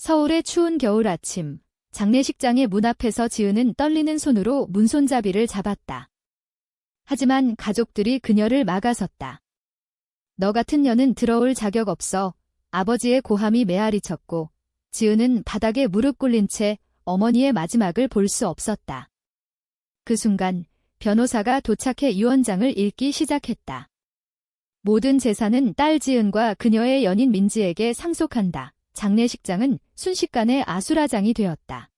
서울의 추운 겨울 아침, 장례식장의 문 앞에서 지은은 떨리는 손으로 문손잡이를 잡았다. 하지만 가족들이 그녀를 막아섰다. 너 같은 년은 들어올 자격 없어. 아버지의 고함이 메아리쳤고 지은은 바닥에 무릎 꿇린 채 어머니의 마지막을 볼 수 없었다. 그 순간 변호사가 도착해 유언장을 읽기 시작했다. 모든 재산은 딸 지은과 그녀의 연인 민지에게 상속한다. 장례식장은 순식간에 아수라장이 되었다.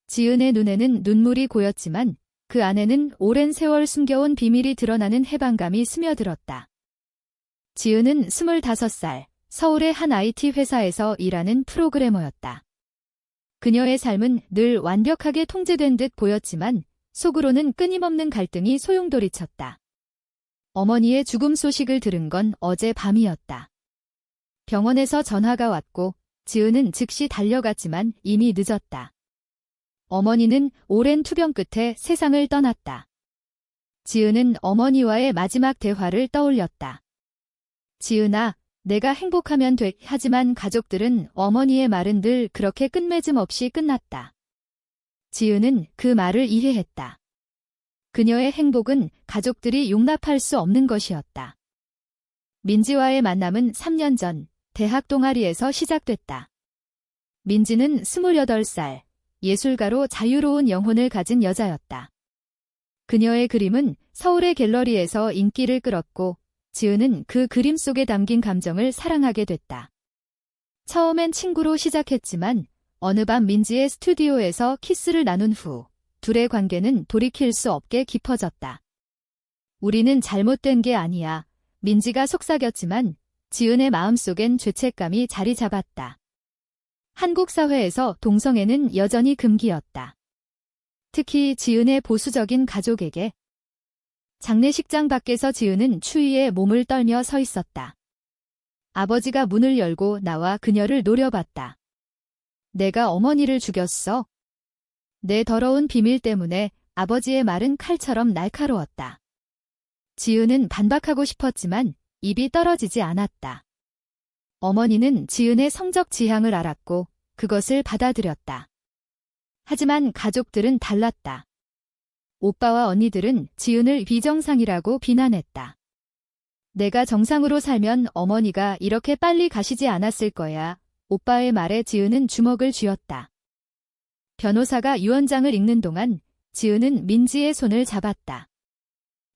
지은의 눈에는 눈물이 고였지만 그 안에는 오랜 세월 숨겨온 비밀이 드러나는 해방감이 스며들었다. 지은은 25살, 서울의 한 IT 회사에서 일하는 프로그래머였다. 그녀의 삶은 늘 완벽하게 통제된 듯 보였지만 속으로는 끊임없는 갈등이 소용돌이쳤다. 어머니의 죽음 소식을 들은 건 어제 밤이었다. 병원에서 전화가 왔고 지은은 즉시 달려갔지만 이미 늦었다. 어머니는 오랜 투병 끝에 세상을 떠났다. 지은은 어머니와의 마지막 대화를 떠올렸다. 지은아, 내가 행복하면 돼. 하지만 가족들은 어머니의 말은 늘 그렇게 끝맺음 없이 끝났다. 지은은 그 말을 이해했다. 그녀의 행복은 가족들이 용납할 수 없는 것이었다. 민지와의 만남은 3년 전 대학 동아리에서 시작됐다. 민지는 28살, 예술가로 자유로운 영혼을 가진 여자였다. 그녀의 그림은 서울의 갤러리에서 인기를 끌었고 지은은 그 그림 속에 담긴 감정을 사랑하게 됐다. 처음엔 친구로 시작했지만 어느 밤 민지의 스튜디오에서 키스를 나눈 후 둘의 관계는 돌이킬 수 없게 깊어졌다. 우리는 잘못된 게 아니야. 민지가 속삭였지만 지은의 마음속엔 죄책감이 자리 잡았다. 한국 사회에서 동성애는 여전히 금기였다. 특히 지은의 보수적인 가족에게. 장례식장 밖에서 지은은 추위에 몸을 떨며 서 있었다. 아버지가 문을 열고 나와 그녀를 노려봤다. 내가 어머니를 죽였어. 내 더러운 비밀 때문에. 아버지의 말은 칼처럼 날카로웠다. 지은은 반박하고 싶었지만 입이 떨어지지 않았다. 어머니는 지은의 성적 지향을 알았고 그것을 받아들였다. 하지만 가족들은 달랐다. 오빠와 언니들은 지은을 비정상이라고 비난했다. 내가 정상으로 살면 어머니가 이렇게 빨리 가시지 않았을 거야. 오빠의 말에 지은은 주먹을 쥐었다. 변호사가 유언장을 읽는 동안 지은은 민지의 손을 잡았다.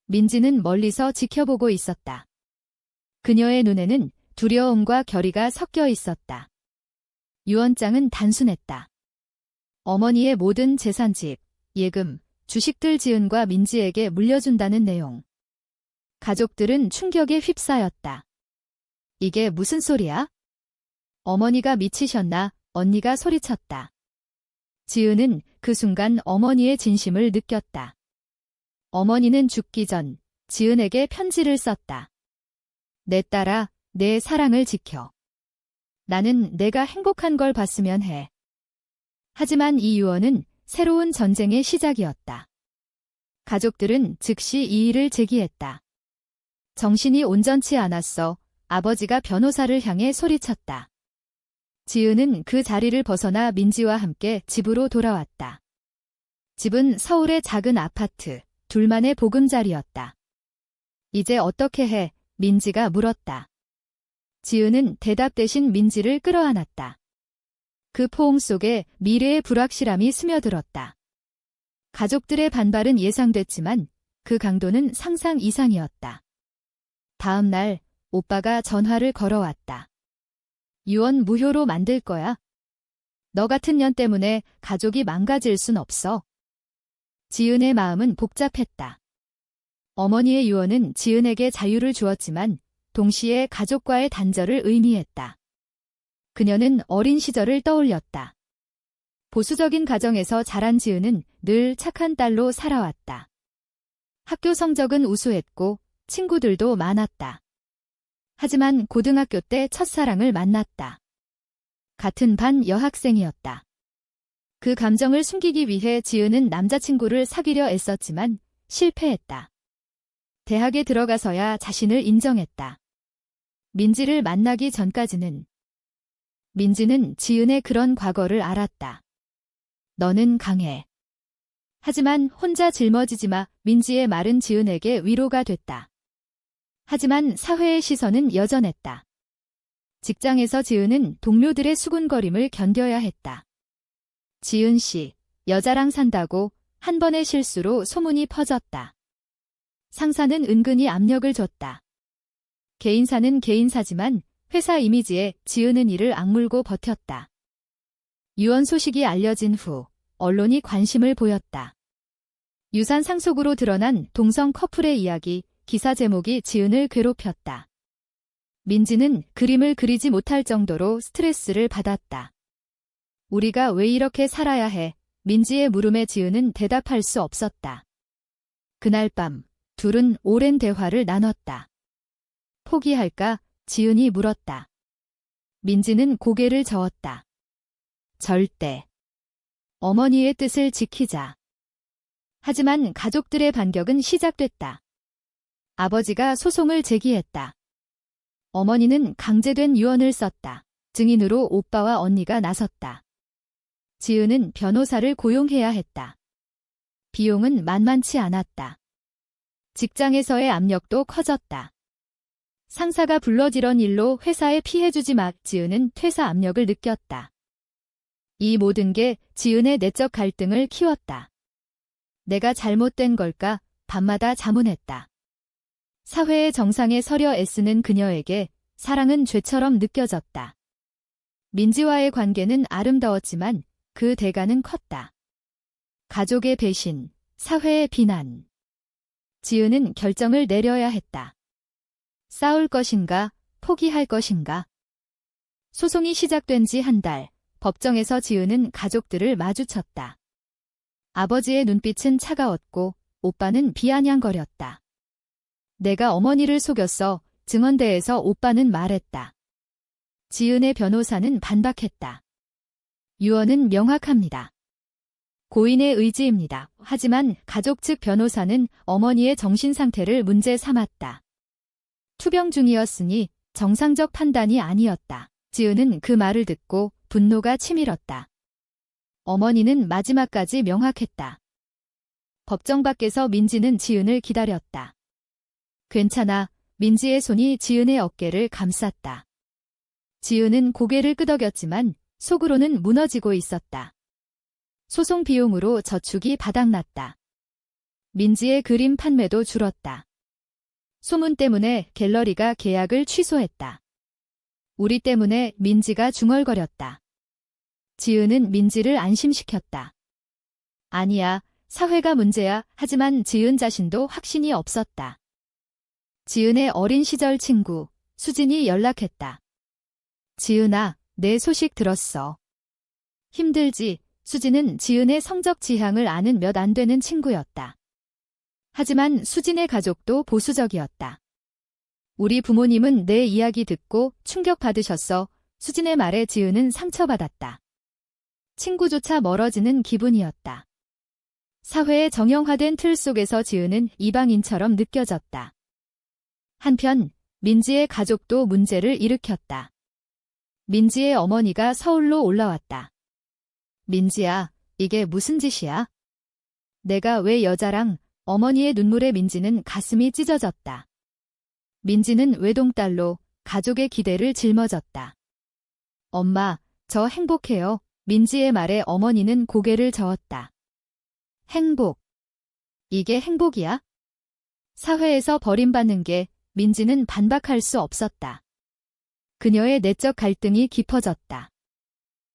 민지는 멀리서 지켜보고 있었다. 그녀의 눈에는 두려움과 결의가 섞여 있었다. 유언장은 단순했다. 어머니의 모든 재산, 집, 예금, 주식들 지은과 민지에게 물려준다는 내용. 가족들은 충격에 휩싸였다. 이게 무슨 소리야? 어머니가 미치셨나? 언니가 소리쳤다. 지은은 그 순간 어머니의 진심을 느꼈다. 어머니는 죽기 전 지은에게 편지를 썼다. 내 딸아, 내 사랑을 지켜. 나는 내가 행복한 걸 봤으면 해. 하지만 이 유언은 새로운 전쟁의 시작이었다. 가족들은 즉시 이의를 제기했다. 정신이 온전치 않았어. 아버지가 변호사를 향해 소리쳤다. 지은은 그 자리를 벗어나 민지와 함께 집으로 돌아왔다. 집은 서울의 작은 아파트, 둘만의 보금자리였다. 이제 어떻게 해? 민지가 물었다. 지은은 대답 대신 민지를 끌어안았다. 그 포옹 속에 미래의 불확실함이 스며들었다. 가족들의 반발은 예상됐지만 그 강도는 상상 이상이었다. 다음 날 오빠가 전화를 걸어왔다. 유언 무효로 만들 거야. 너 같은 년 때문에 가족이 망가질 순 없어. 지은의 마음은 복잡했다. 어머니의 유언은 지은에게 자유를 주었지만 동시에 가족과의 단절을 의미했다. 그녀는 어린 시절을 떠올렸다. 보수적인 가정에서 자란 지은은 늘 착한 딸로 살아왔다. 학교 성적은 우수했고 친구들도 많았다. 하지만 고등학교 때 첫사랑을 만났다. 같은 반 여학생이었다. 그 감정을 숨기기 위해 지은은 남자친구를 사귀려 애썼지만 실패했다. 대학에 들어가서야 자신을 인정했다. 민지를 만나기 전까지는 민지는 지은의 그런 과거를 알았다. 너는 강해. 하지만 혼자 짊어지지 마. 민지의 말은 지은에게 위로가 됐다. 하지만 사회의 시선은 여전했다. 직장에서 지은은 동료들의 수군거림을 견뎌야 했다. 지은 씨, 여자랑 산다고 한 번의 실수로 소문이 퍼졌다. 상사는 은근히 압력을 줬다. 개인사는 개인사지만 회사 이미지에 지은은 이를 악물고 버텼다. 유언 소식이 알려진 후 언론이 관심을 보였다. 유산 상속으로 드러난 동성 커플의 이야기, 기사 제목이 지은을 괴롭혔다. 민지는 그림을 그리지 못할 정도로 스트레스를 받았다. 우리가 왜 이렇게 살아야 해? 민지의 물음에 지은은 대답할 수 없었다. 그날 밤 둘은 오랜 대화를 나눴다. 포기할까? 지은이 물었다. 민지는 고개를 저었다. 절대. 어머니의 뜻을 지키자. 하지만 가족들의 반격은 시작됐다. 아버지가 소송을 제기했다. 어머니는 강제된 유언을 썼다. 증인으로 오빠와 언니가 나섰다. 지은은 변호사를 고용해야 했다. 비용은 만만치 않았다. 직장에서의 압력도 커졌다. 상사가 불러지런 일로 회사에 피해주지 마. 지은은 퇴사 압력을 느꼈다. 이 모든 게 지은의 내적 갈등을 키웠다. 내가 잘못된 걸까? 밤마다 자문했다. 사회의 정상에 서려 애쓰는 그녀에게 사랑은 죄처럼 느껴졌다. 민지와의 관계는 아름다웠지만 그 대가는 컸다. 가족의 배신, 사회의 비난. 지은은 결정을 내려야 했다. 싸울 것인가, 포기할 것인가. 소송이 시작된 지 한 달, 법정에서 지은은 가족들을 마주쳤다. 아버지의 눈빛은 차가웠고 오빠는 비아냥거렸다. 내가 어머니를 속였어. 증언대에서 오빠는 말했다. 지은의 변호사는 반박했다. 유언은 명확합니다. 고인의 의지입니다. 하지만 가족 측 변호사는 어머니의 정신 상태를 문제 삼았다. 투병 중이었으니 정상적 판단이 아니었다. 지은은 그 말을 듣고 분노가 치밀었다. 어머니는 마지막까지 명확했다. 법정 밖에서 민지는 지은을 기다렸다. 괜찮아. 민지의 손이 지은의 어깨를 감쌌다. 지은은 고개를 끄덕였지만 속으로는 무너지고 있었다. 소송 비용으로 저축이 바닥났다. 민지의 그림 판매도 줄었다. 소문 때문에 갤러리가 계약을 취소했다. 우리 때문에 민지가 중얼거렸다. 지은은 민지를 안심시켰다. 아니야, 사회가 문제야. 하지만 지은 자신도 확신이 없었다. 지은의 어린 시절 친구, 수진이 연락했다. 지은아, 내 소식 들었어. 힘들지? 수진은 지은의 성적 지향을 아는 몇 안 되는 친구였다. 하지만 수진의 가족도 보수적이었다. 우리 부모님은 내 이야기 듣고 충격받으셨어. 수진의 말에 지은은 상처받았다. 친구조차 멀어지는 기분이었다. 사회의 정형화된 틀 속에서 지은은 이방인처럼 느껴졌다. 한편 민지의 가족도 문제를 일으켰다. 민지의 어머니가 서울로 올라왔다. 민지야, 이게 무슨 짓이야? 내가 왜 여자랑? 어머니의 눈물에 민지는 가슴이 찢어졌다. 민지는 외동딸로 가족의 기대를 짊어졌다. 엄마, 저 행복해요. 민지의 말에 어머니는 고개를 저었다. 행복. 이게 행복이야? 사회에서 버림받는 게 민지는 반박할 수 없었다. 그녀의 내적 갈등이 깊어졌다.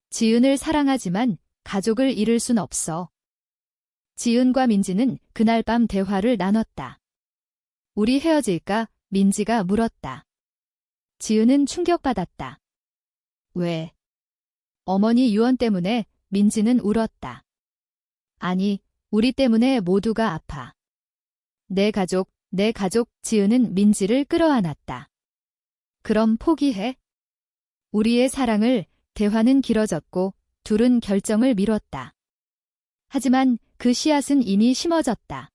지은을 사랑하지만 가족을 잃을 순 없어. 지은과 민지는 그날 밤 대화를 나눴다. 우리 헤어질까? 민지가 물었다. 지은은 충격받았다. 왜? 어머니 유언 때문에. 민지는 울었다. 아니, 우리 때문에 모두가 아파. 내 가족. 지은은 민지를 끌어안았다. 그럼 포기해? 우리의 사랑을. 대화는 길어졌고 둘은 결정을 미뤘다. 하지만 그 씨앗은 이미 심어졌다.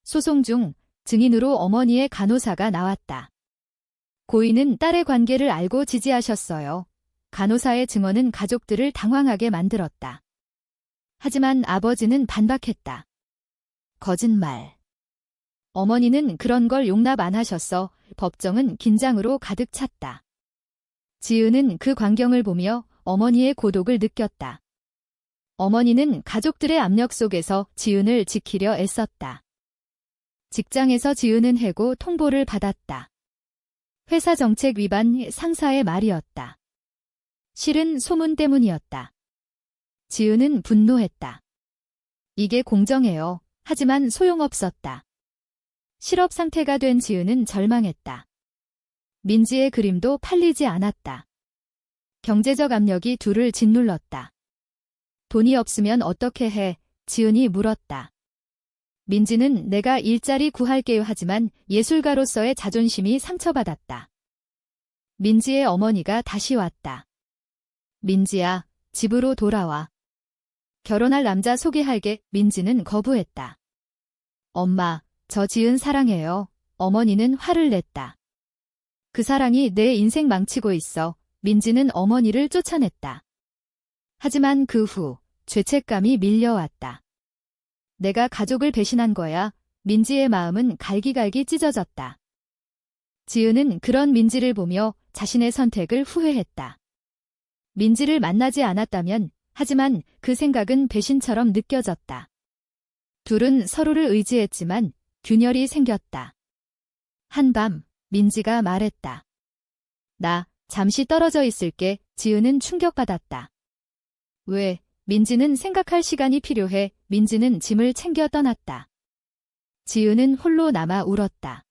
소송 중 증인으로 어머니의 간호사가 나왔다. 고인은 딸의 관계를 알고 지지하셨어요. 간호사의 증언은 가족들을 당황하게 만들었다. 하지만 아버지는 반박했다. 거짓말. 어머니는 그런 걸 용납 안 하셨어. 법정은 긴장으로 가득 찼다. 지은은 그 광경을 보며 어머니의 고독을 느꼈다. 어머니는 가족들의 압력 속에서 지은을 지키려 애썼다. 직장에서 지은은 해고 통보를 받았다. 회사 정책 위반 상사의 말이었다. 실은 소문 때문이었다. 지은은 분노했다. 이게 공정해요. 하지만 소용없었다. 실업 상태가 된 지은은 절망했다. 민지의 그림도 팔리지 않았다. 경제적 압력이 둘을 짓눌렀다. 돈이 없으면 어떻게 해? 지은이 물었다. 민지는 내가 일자리 구할게요 하지만 예술가로서의 자존심이 상처받았다. 민지의 어머니가 다시 왔다. 민지야, 집으로 돌아와. 결혼할 남자 소개할게. 민지는 거부했다. 엄마, 저 지은 사랑해요. 어머니는 화를 냈다. 그 사랑이 내 인생 망치고 있어. 민지는 어머니를 쫓아냈다. 하지만 그 후 죄책감이 밀려왔다. 내가 가족을 배신한 거야. 민지의 마음은 갈기갈기 찢어졌다. 지은은 그런 민지를 보며 자신의 선택을 후회했다. 민지를 만나지 않았다면, 하지만 그 생각은 배신처럼 느껴졌다. 둘은 서로를 의지했지만 균열이 생겼다. 한밤, 민지가 말했다. 나 잠시 떨어져 있을게. 지은은 충격받았다. 왜? 민지는 생각할 시간이 필요해. 민지는 짐을 챙겨 떠났다. 지은은 홀로 남아 울었다.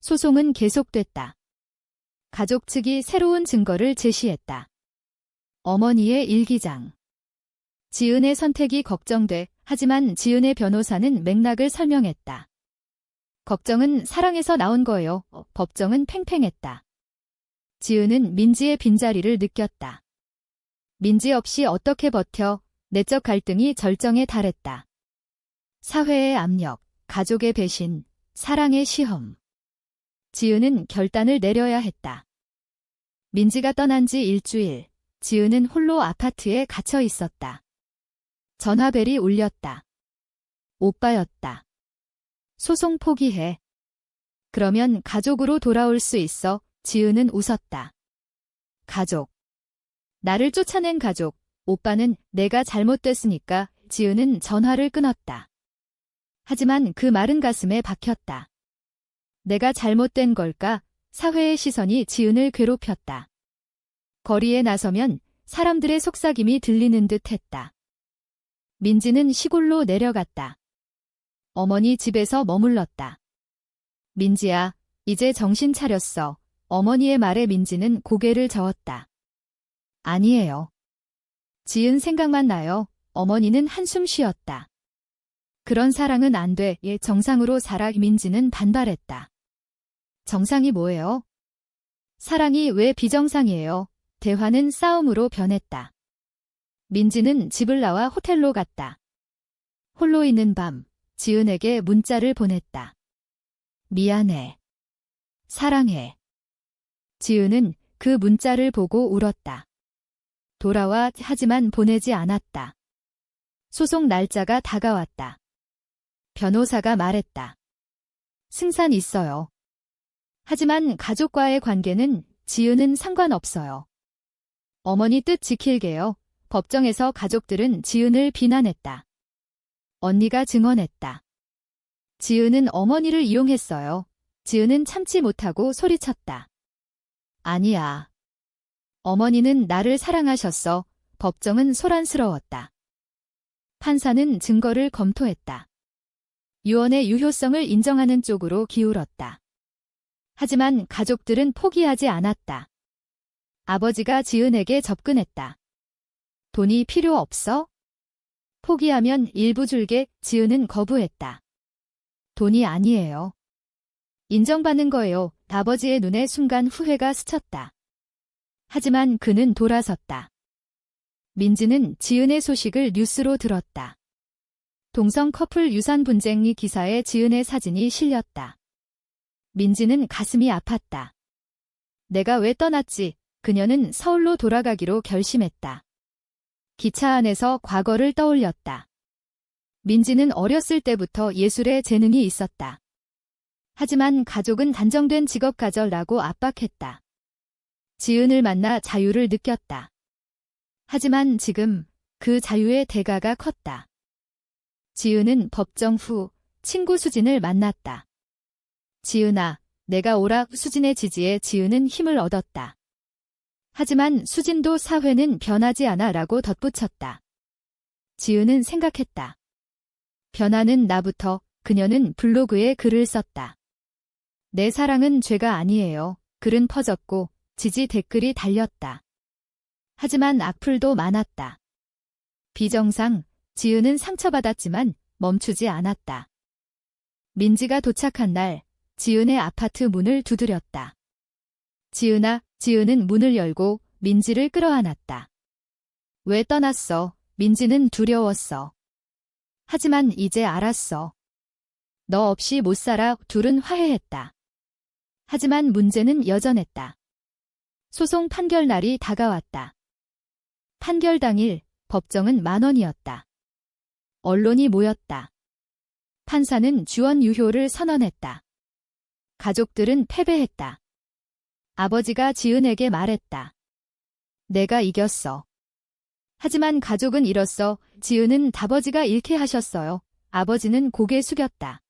소송은 계속됐다. 가족 측이 새로운 증거를 제시했다. 어머니의 일기장. 지은의 선택이 걱정돼. 하지만 지은의 변호사는 맥락을 설명했다. 걱정은 사랑에서 나온 거예요. 법정은 팽팽했다. 지은은 민지의 빈자리를 느꼈다. 민지 없이 어떻게 버텨? 내적 갈등이 절정에 달했다. 사회의 압력, 가족의 배신, 사랑의 시험. 지은은 결단을 내려야 했다. 민지가 떠난 지 일주일, 지은은 홀로 아파트에 갇혀 있었다. 전화벨이 울렸다. 오빠였다. 소송 포기해. 그러면 가족으로 돌아올 수 있어. 지은은 웃었다. 가족. 나를 쫓아낸 가족. 오빠는 내가 잘못됐으니까. 지은은 전화를 끊었다. 하지만 그 마른 가슴에 박혔다. 내가 잘못된 걸까? 사회의 시선이 지은을 괴롭혔다. 거리에 나서면 사람들의 속삭임이 들리는 듯 했다. 민지는 시골로 내려갔다. 어머니 집에서 머물렀다. 민지야, 이제 정신 차렸어. 어머니의 말에 민지는 고개를 저었다. 아니에요. 지은 생각만 나요. 어머니는 한숨 쉬었다. 그런 사랑은 안 돼. 정상으로 살아. 민지는 반발했다. 정상이 뭐예요? 사랑이 왜 비정상이에요? 대화는 싸움으로 변했다. 민지는 집을 나와 호텔로 갔다. 홀로 있는 밤, 지은에게 문자를 보냈다. 미안해. 사랑해. 지은은 그 문자를 보고 울었다. 돌아와. 하지만 보내지 않았다. 소송 날짜가 다가왔다. 변호사가 말했다. 승산 있어요. 하지만 가족과의 관계는 지은은 상관없어요. 어머니 뜻 지킬게요. 법정에서 가족들은 지은을 비난했다. 언니가 증언했다. 지은은 어머니를 이용했어요. 지은은 참지 못하고 소리쳤다. 아니야. 어머니는 나를 사랑하셨어. 법정은 소란스러웠다. 판사는 증거를 검토했다. 유언의 유효성을 인정하는 쪽으로 기울었다. 하지만 가족들은 포기하지 않았다. 아버지가 지은에게 접근했다. 돈이 필요 없어? 포기하면 일부 줄게. 지은은 거부했다. 돈이 아니에요. 인정받는 거예요. 아버지의 눈에 순간 후회가 스쳤다. 하지만 그는 돌아섰다. 민지는 지은의 소식을 뉴스로 들었다. 동성 커플 유산 분쟁 기사에 지은의 사진이 실렸다. 민지는 가슴이 아팠다. 내가 왜 떠났지? 그녀는 서울로 돌아가기로 결심했다. 기차 안에서 과거를 떠올렸다. 민지는 어렸을 때부터 예술에 재능이 있었다. 하지만 가족은 단정된 직업 가져라고 압박했다. 지은을 만나 자유를 느꼈다. 하지만 지금 그 자유의 대가가 컸다. 지은은 법정 후 친구 수진을 만났다. 지은아, 내가 오라. 수진의 지지에 지은은 힘을 얻었다. 하지만 수진도 사회는 변하지 않아 라고 덧붙였다. 지은은 생각했다. 변하는 나부터. 그녀는 블로그에 글을 썼다. 내 사랑은 죄가 아니에요. 글은 퍼졌고 지지 댓글이 달렸다. 하지만 악플도 많았다. 비정상, 지은은 상처받았지만 멈추지 않았다. 민지가 도착한 날, 지은의 아파트 문을 두드렸다. 지은아, 지은은 문을 열고 민지를 끌어안았다. 왜 떠났어? 민지는 두려웠어. 하지만 이제 알았어. 너 없이 못 살아. 둘은 화해했다. 하지만 문제는 여전했다. 소송 판결 날이 다가왔다. 판결 당일 법정은 만원이었다. 언론이 모였다. 판사는 주원 유효를 선언했다. 가족들은 패배했다. 아버지가 지은에게 말했다. 내가 이겼어. 하지만 가족은 잃었어. 지은은 아버지가 잃게 하셨어요. 아버지는 고개 숙였다.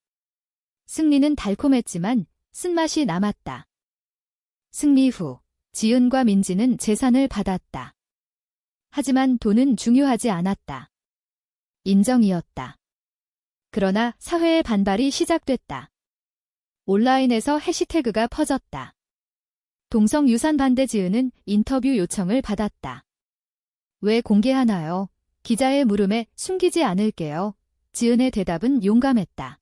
승리는 달콤했지만 쓴맛이 남았다. 승리 후 지은과 민지는 재산을 받았다. 하지만 돈은 중요하지 않았다. 인정이었다. 그러나 사회의 반발이 시작됐다. 온라인에서 해시태그가 퍼졌다. 동성유산 반대. 지은은 인터뷰 요청을 받았다. 왜 공개하나요? 기자의 물음에 숨기지 않을게요. 지은의 대답은 용감했다.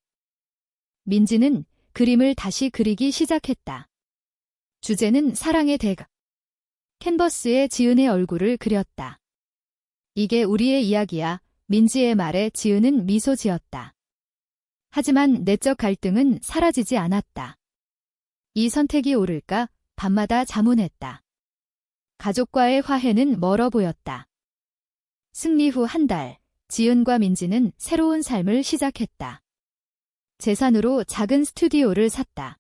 민지는 그림을 다시 그리기 시작했다. 주제는 사랑의 대가. 캔버스에 지은의 얼굴을 그렸다. 이게 우리의 이야기야. 민지의 말에 지은은 미소 지었다. 하지만 내적 갈등은 사라지지 않았다. 이 선택이 옳을까? 밤마다 자문했다. 가족과의 화해는 멀어 보였다. 승리 후 한 달, 지은과 민지는 새로운 삶을 시작했다. 재산으로 작은 스튜디오를 샀다.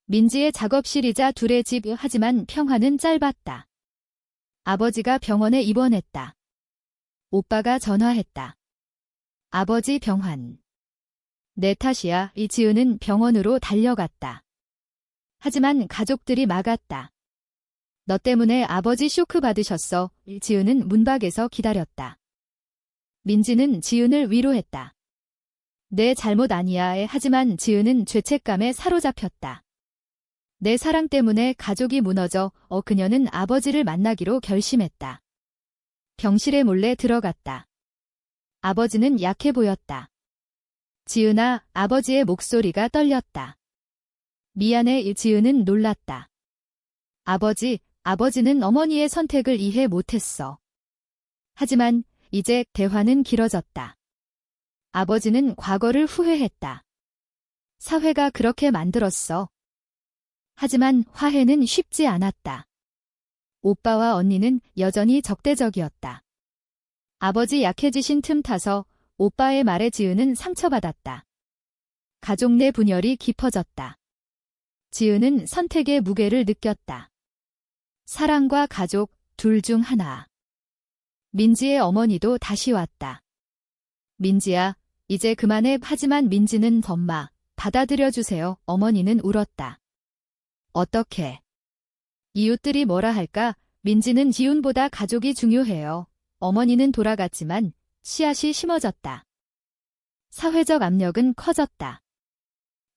민지의 작업실이자 둘의 집. 하지만 평화는 짧았다. 아버지가 병원에 입원했다. 오빠가 전화했다. 아버지 병환. 내 탓이야. 이 지은은 병원으로 달려갔다. 하지만 가족들이 막았다. 너 때문에 아버지 쇼크 받으셨어. 지은은 문 밖에서 기다렸다. 민지는 지은을 위로했다. 내 잘못 아니야. 하지만 지은은 죄책감에 사로잡혔다. 내 사랑 때문에 가족이 무너져. 그녀는 아버지를 만나기로 결심했다. 병실에 몰래 들어갔다. 아버지는 약해 보였다. 지은아, 아버지의 목소리가 떨렸다. 미안해. 지은은 놀랐다. 아버지는 어머니의 선택을 이해 못했어. 하지만 이제 대화는 길어졌다. 아버지는 과거를 후회했다. 사회가 그렇게 만들었어. 하지만 화해는 쉽지 않았다. 오빠와 언니는 여전히 적대적이었다. 아버지 약해지신 틈 타서 오빠의 말에 지은은 상처받았다. 가족 내 분열이 깊어졌다. 지은은 선택의 무게를 느꼈다. 사랑과 가족, 둘 중 하나. 민지의 어머니도 다시 왔다. 민지야, 이제 그만해. 하지만 민지는 엄마, 받아들여주세요. 어머니는 울었다. 어떻게? 이웃들이 뭐라 할까? 민지는 지훈보다 가족이 중요해요. 어머니는 돌아갔지만 씨앗이 심어졌다. 사회적 압력은 커졌다.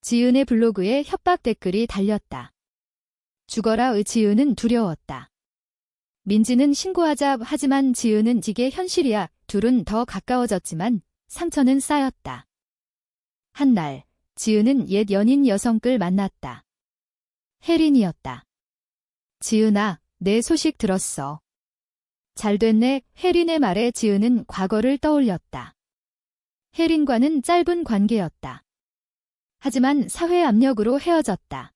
지은의 블로그에 협박 댓글이 달렸다. 죽어라. 지은은 두려웠다. 민지는 신고하자. 하지만 지은은 이게 현실이야. 둘은 더 가까워졌지만 상처는 쌓였다. 한 날, 지은은 옛 연인 여성을 만났다. 혜린이었다. 지은아, 내 소식 들었어. 잘됐네. 혜린의 말에 지은은 과거를 떠올렸다. 혜린과는 짧은 관계였다. 하지만 사회 압력으로 헤어졌다.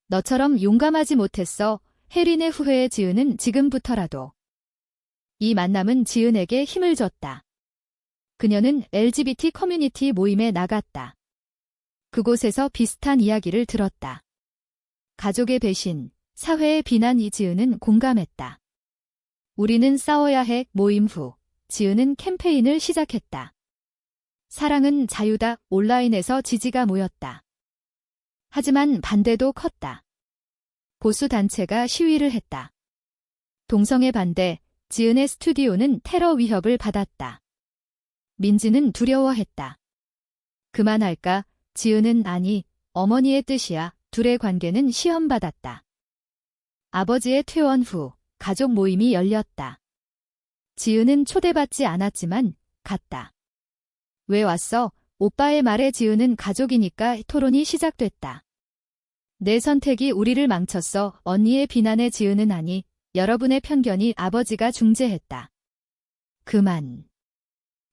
너처럼 용감하지 못했어. 혜린의 후회에 지은은 지금부터라도. 이 만남은 지은에게 힘을 줬다. 그녀는 LGBT 커뮤니티 모임에 나갔다. 그곳에서 비슷한 이야기를 들었다. 가족의 배신, 사회의 비난. 지은은 공감했다. 우리는 싸워야 해. 모임 후 지은은 캠페인을 시작했다. 사랑은 자유다. 온라인에서 지지가 모였다. 하지만 반대도 컸다. 보수 단체가 시위를 했다. 동성애 반대, 지은의 스튜디오는 테러 위협을 받았다. 민지는 두려워했다. 그만할까? 지은은 아니, 어머니의 뜻이야. 둘의 관계는 시험받았다. 아버지의 퇴원 후 가족 모임이 열렸다. 지은은 초대받지 않았지만 갔다. 왜 왔어? 오빠의 말에 지은은 가족이니까 토론이 시작됐다. 내 선택이 우리를 망쳤어. 언니의 비난에 지은은 아니, 여러분의 편견이. 아버지가 중재했다. 그만.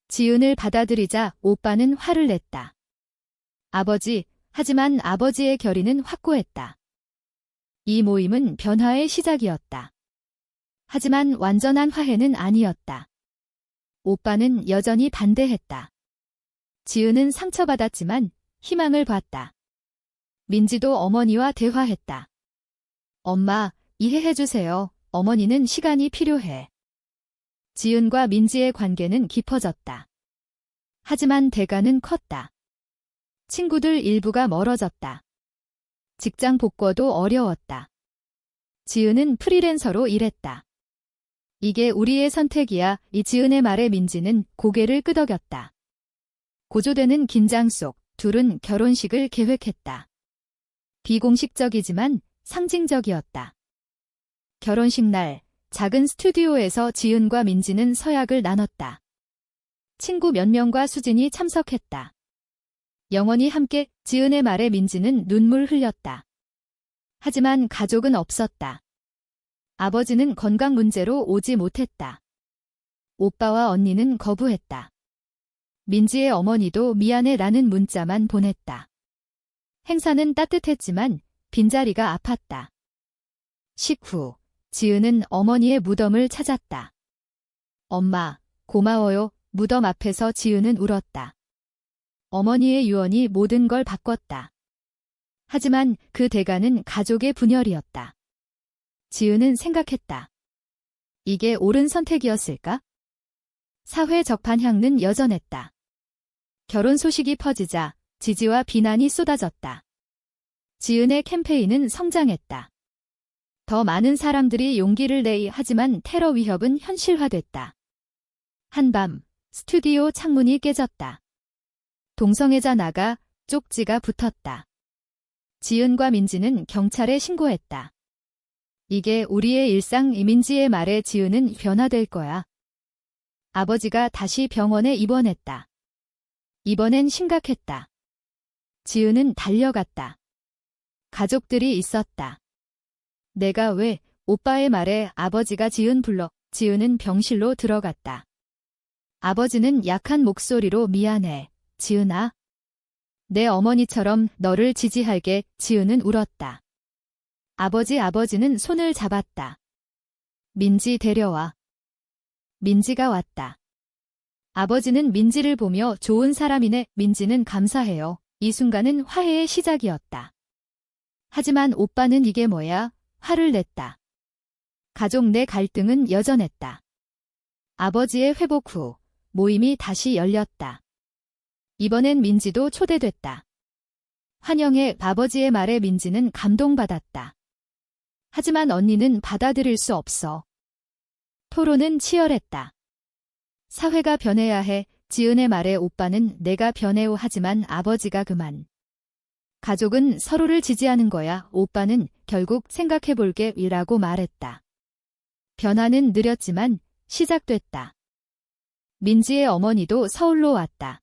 지은을 받아들이자 오빠는 화를 냈다. 아버지, 하지만 아버지의 결의는 확고했다. 이 모임은 변화의 시작이었다. 하지만 완전한 화해는 아니었다. 오빠는 여전히 반대했다. 지은은 상처받았지만 희망을 봤다. 민지도 어머니와 대화했다. 엄마, 이해해주세요. 어머니는 시간이 필요해. 지은과 민지의 관계는 깊어졌다. 하지만 대가는 컸다. 친구들 일부가 멀어졌다. 직장 복구도 어려웠다. 지은은 프리랜서로 일했다. 이게 우리의 선택이야. 이 지은의 말에 민지는 고개를 끄덕였다. 고조되는 긴장 속 둘은 결혼식을 계획했다. 비공식적이지만 상징적이었다. 결혼식 날, 작은 스튜디오에서 지은과 민지는 서약을 나눴다. 친구 몇 명과 수진이 참석했다. 영원히 함께. 지은의 말에 민지는 눈물 흘렸다. 하지만 가족은 없었다. 아버지는 건강 문제로 오지 못했다. 오빠와 언니는 거부했다. 민지의 어머니도 미안해 라는 문자만 보냈다. 행사는 따뜻했지만 빈자리가 아팠다. 식후, 지은은 어머니의 무덤을 찾았다. 엄마, 고마워요. 무덤 앞에서 지은은 울었다. 어머니의 유언이 모든 걸 바꿨다. 하지만 그 대가는 가족의 분열이었다. 지은은 생각했다. 이게 옳은 선택이었을까? 사회적 반향은 여전했다. 결혼 소식이 퍼지자 지지와 비난이 쏟아졌다. 지은의 캠페인은 성장했다. 더 많은 사람들이 용기를 내야 하지만 테러 위협은 현실화됐다. 한밤, 스튜디오 창문이 깨졌다. 동성애자 나가, 쪽지가 붙었다. 지은과 민지는 경찰에 신고했다. 이게 우리의 일상. 민지의 말에 지은은 변화될 거야. 아버지가 다시 병원에 입원했다. 이번엔 심각했다. 지은은 달려갔다. 가족들이 있었다. 내가 왜? 오빠의 말에 아버지가 지은 불러. 지은은 병실로 들어갔다. 아버지는 약한 목소리로 미안해. 지은아. 내 어머니처럼 너를 지지할게. 지은은 울었다. 아버지는 손을 잡았다. 민지 데려와. 민지가 왔다. 아버지는 민지를 보며 좋은 사람이네. 민지는 감사해요. 이 순간은 화해의 시작이었다. 하지만 오빠는 이게 뭐야? 화를 냈다. 가족 내 갈등은 여전했다. 아버지의 회복 후 모임이 다시 열렸다. 이번엔 민지도 초대됐다. 환영해. 아버지의 말에 민지는 감동받았다. 하지만 언니는 받아들일 수 없어. 토론은 치열했다. 사회가 변해야 해. 지은의 말에 오빠는 내가 변해오. 하지만 아버지가 그만. 가족은 서로를 지지하는 거야. 오빠는 결국 생각해볼게 이라고 말했다. 변화는 느렸지만 시작됐다. 민지의 어머니도 서울로 왔다.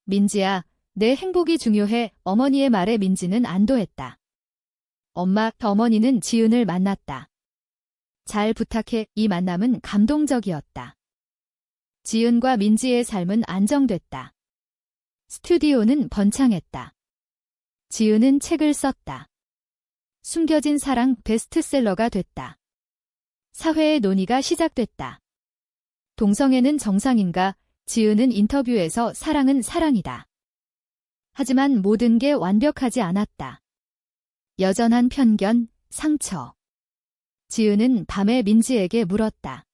민지야, 내 행복이 중요해. 어머니의 말에 민지는 안도했다. 엄마, 어머니는 지은을 만났다. 잘 부탁해. 이 만남은 감동적이었다. 지은과 민지의 삶은 안정됐다. 스튜디오는 번창했다. 지은은 책을 썼다. 숨겨진 사랑 베스트셀러가 됐다. 사회의 논의가 시작됐다. 동성애는 정상인가? 지은은 인터뷰에서 사랑은 사랑이다. 하지만 모든 게 완벽하지 않았다. 여전한 편견, 상처. 지은은 밤에 민지에게 물었다.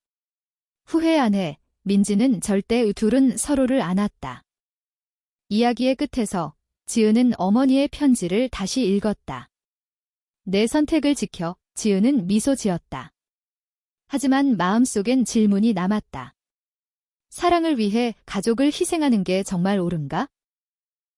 후회 안 해. 민지는 절대 둘은 서로를 안았다. 이야기의 끝에서 지은은 어머니의 편지를 다시 읽었다. 내 선택을 지켜. 지은은 미소 지었다. 하지만 마음속엔 질문이 남았다. 사랑을 위해 가족을 희생하는 게 정말 옳은가?